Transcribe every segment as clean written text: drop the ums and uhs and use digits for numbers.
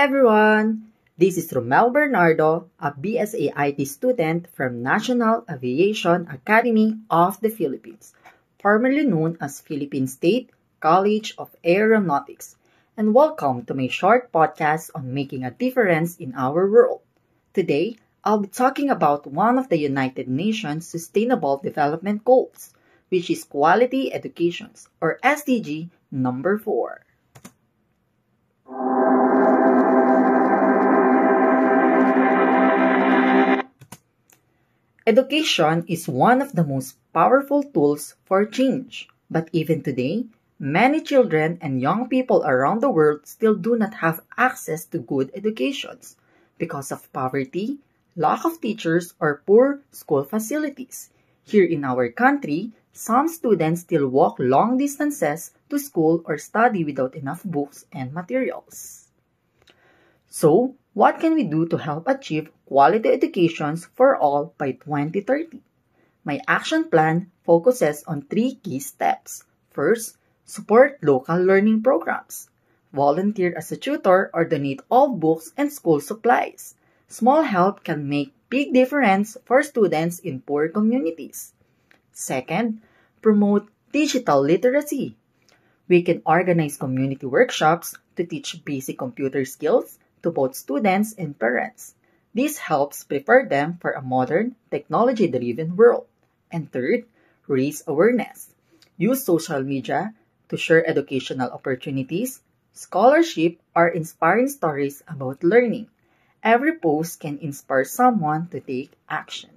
everyone! This is Romel Bernardo, a BSA IT student from National Aviation Academy of the Philippines, formerly known as Philippine State College of Aeronautics, and welcome to my short podcast on making a difference in our world. Today, I'll be talking about one of the United Nations Sustainable Development Goals, which is Quality Education, or SDG number 4. Education is one of the most powerful tools for change, but even today, many children and young people around the world still do not have access to good educations because of poverty, lack of teachers, or poor school facilities. Here in our country, some students still walk long distances to school or study without enough books and materials. So, what can we do to help achieve quality education for all by 2030? My action plan focuses on 3 key steps. First, support local learning programs. Volunteer as a tutor or donate all books and school supplies. Small help can make big difference for students in poor communities. Second, promote digital literacy. We can organize community workshops to teach basic computer skills to both students and parents. This helps prepare them for a modern, technology-driven world. And third, raise awareness. Use social media to share educational opportunities, scholarship, or inspiring stories about learning. Every post can inspire someone to take action.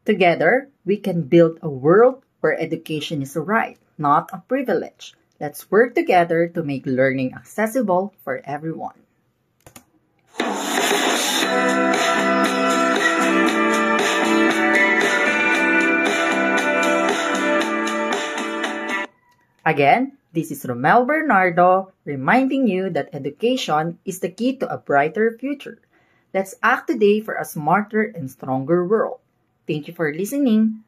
Together, we can build a world where education is a right, not a privilege. Let's work together to make learning accessible for everyone. Again, this is Romel Bernardo reminding you that education is the key to a brighter future. Let's act today for a smarter and stronger world. Thank you for listening.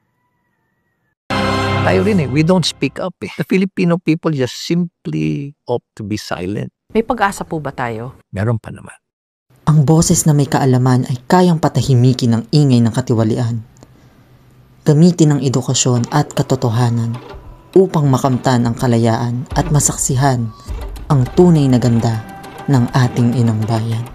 Tayo rin we don't speak up The Filipino people just simply opt to be silent. May pag-asa po ba tayo? Meron pa naman. Ang boses na may kaalaman ay kayang patahimikin ang ingay ng katiwalian. Gamitin ang edukasyon at katotohanan upang makamtan ang kalayaan at masaksihan ang tunay na ganda ng ating inang bayan.